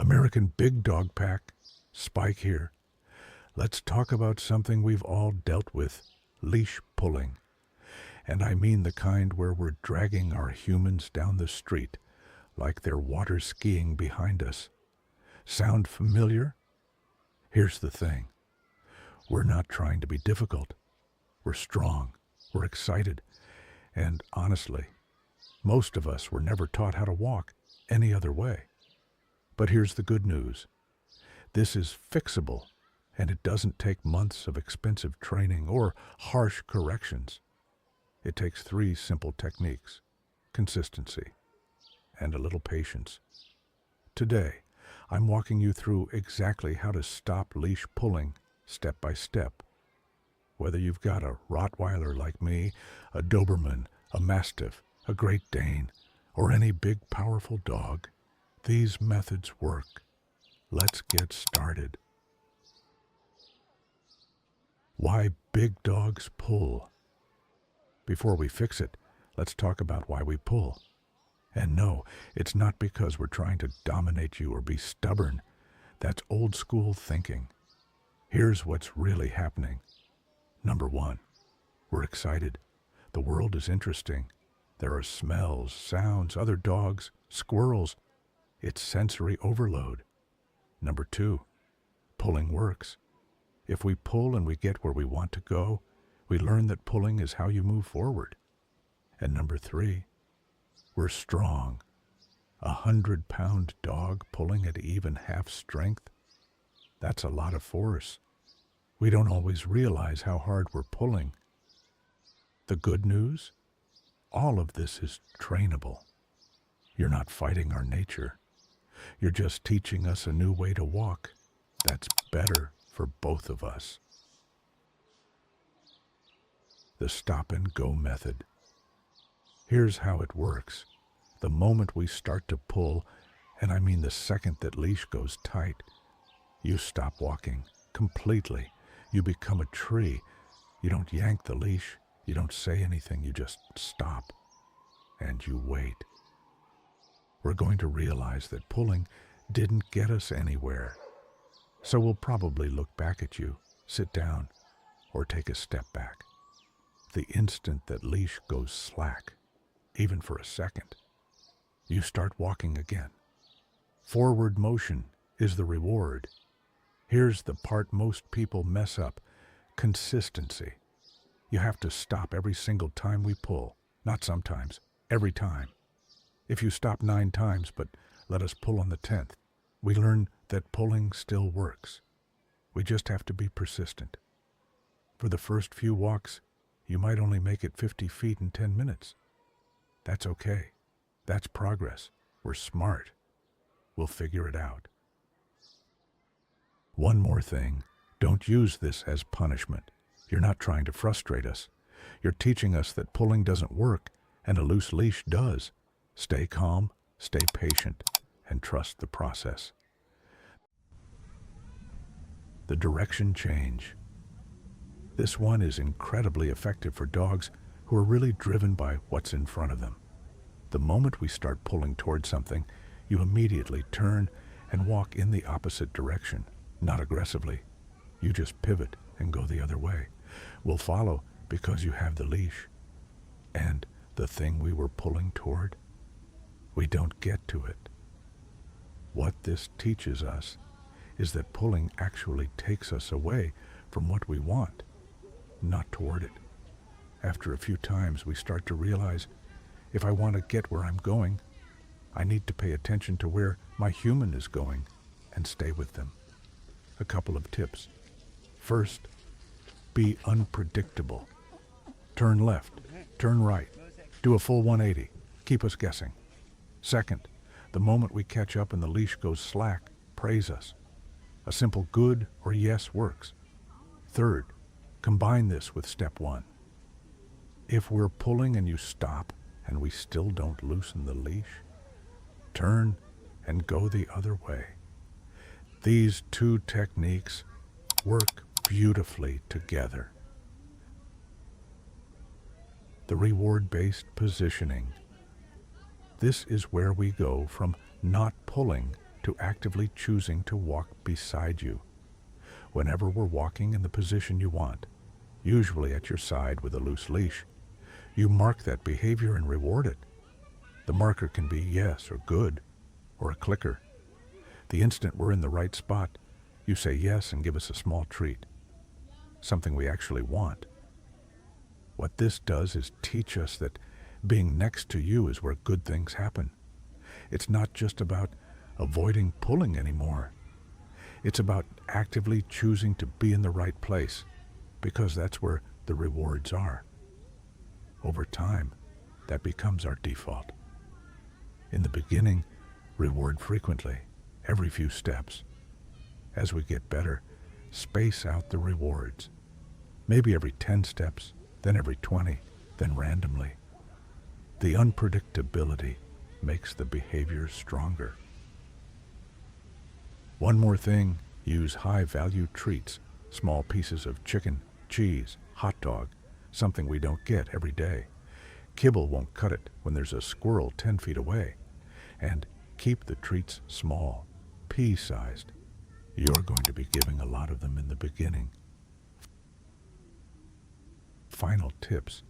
American Big Dog Pack, Spike here. Let's talk about something we've all dealt with, leash pulling. And I mean the kind where we're dragging our humans down the street like they're water skiing behind us. Sound familiar? Here's the thing. We're not trying to be difficult. We're strong. We're excited. And honestly, most of us were never taught how to walk any other way. But here's the good news. This is fixable, and it doesn't take months of expensive training or harsh corrections. It takes 3 simple techniques: consistency and a little patience. Today, I'm walking you through exactly how to stop leash pulling step by step. Whether you've got a Rottweiler like me, a Doberman, a Mastiff, a Great Dane, or any big powerful dog, these methods work. Let's get started. Why big dogs pull. Before we fix it, let's talk about why we pull. And no, it's not because we're trying to dominate you or be stubborn. That's old school thinking. Here's what's really happening. Number 1, we're excited. The world is interesting. There are smells, sounds, other dogs, squirrels. It's sensory overload. Number 2, pulling works. If we pull and we get where we want to go, we learn that pulling is how you move forward. And number 3, we're strong. 100-pound dog pulling at even half strength? That's a lot of force. We don't always realize how hard we're pulling. The good news? All of this is trainable. You're not fighting our nature. You're just teaching us a new way to walk that's better for both of us. The stop and go method. Here's how it works. The moment we start to pull, and I mean the second that leash goes tight, you stop walking completely. You become a tree. You don't yank the leash. You don't say anything. You just stop and you wait. We're going to realize that pulling didn't get us anywhere. So we'll probably look back at you, sit down, or take a step back. The instant that leash goes slack, even for a second, you start walking again. Forward motion is the reward. Here's the part most people mess up: consistency. You have to stop every single time we pull. Not sometimes, every time. If you stop 9 times but let us pull on the 10th, we learn that pulling still works. We just have to be persistent. For the first few walks, you might only make it 50 feet in 10 minutes. That's okay. That's progress. We're smart. We'll figure it out. One more thing. Don't use this as punishment. You're not trying to frustrate us. You're teaching us that pulling doesn't work and a loose leash does. Stay calm, stay patient, and trust the process. The direction change. This one is incredibly effective for dogs who are really driven by what's in front of them. The moment we start pulling towards something, you immediately turn and walk in the opposite direction. Not aggressively. You just pivot and go the other way. We'll follow because you have the leash. And the thing we were pulling toward, we don't get to it. What this teaches us is that pulling actually takes us away from what we want, not toward it. After a few times, we start to realize, if I want to get where I'm going, I need to pay attention to where my human is going and stay with them. A couple of tips. First, be unpredictable. Turn left, turn right, do a full 180, keep us guessing. Second, the moment we catch up and the leash goes slack, praise us. A simple good or yes works. Third, combine this with step 1. If we're pulling and you stop and we still don't loosen the leash, turn and go the other way. These 2 techniques work beautifully together. The reward-based positioning. This is where we go from not pulling to actively choosing to walk beside you. Whenever we're walking in the position you want, usually at your side with a loose leash, you mark that behavior and reward it. The marker can be yes or good, or a clicker. The instant we're in the right spot, you say yes and give us a small treat, something we actually want. What this does is teach us that being next to you is where good things happen. It's not just about avoiding pulling anymore. It's about actively choosing to be in the right place, because that's where the rewards are. Over time, that becomes our default. In the beginning, reward frequently, every few steps. As we get better, space out the rewards. Maybe every 10 steps, then every 20, then randomly. The unpredictability makes the behavior stronger. One more thing, use high-value treats, small pieces of chicken, cheese, hot dog, something we don't get every day. Kibble won't cut it when there's a squirrel 10 feet away. And keep the treats small, pea-sized. You're going to be giving a lot of them in the beginning. Final tips.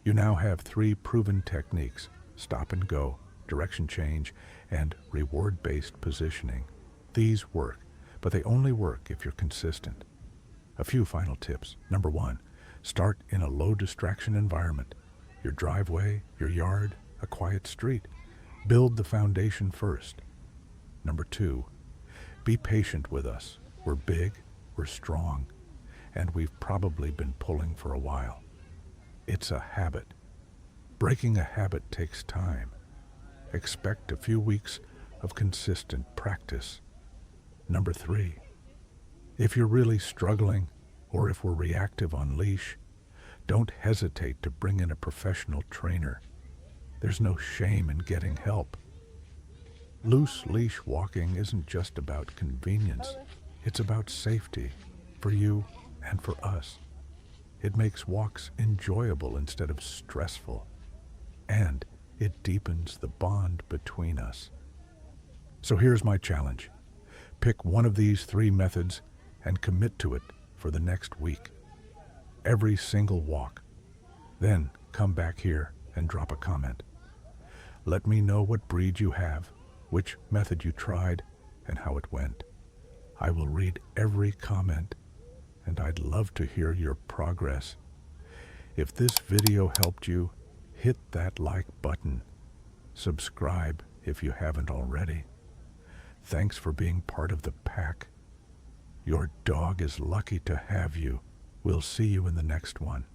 You now have 3 proven techniques: stop and go, direction change, and reward-based positioning. These work, but they only work if you're consistent. A few final tips. Number 1, start in a low distraction environment. Your driveway, your yard, a quiet street. Build the foundation first. Number 2, be patient with us. We're big, we're strong, and we've probably been pulling for a while. It's a habit. Breaking a habit takes time. Expect a few weeks of consistent practice. Number 3, if you're really struggling, or if we're reactive on leash, don't hesitate to bring in a professional trainer. There's no shame in getting help. Loose leash walking isn't just about convenience. It's about safety for you and for us. It makes walks enjoyable instead of stressful, and it deepens the bond between us. So here's my challenge. Pick one of these 3 methods and commit to it for the next week. Every single walk. Then come back here and drop a comment. Let me know what breed you have, which method you tried, and how it went. I will read every comment, and I'd love to hear your progress. If this video helped you, hit that like button. Subscribe if you haven't already. Thanks for being part of the pack. Your dog is lucky to have you. We'll see you in the next one.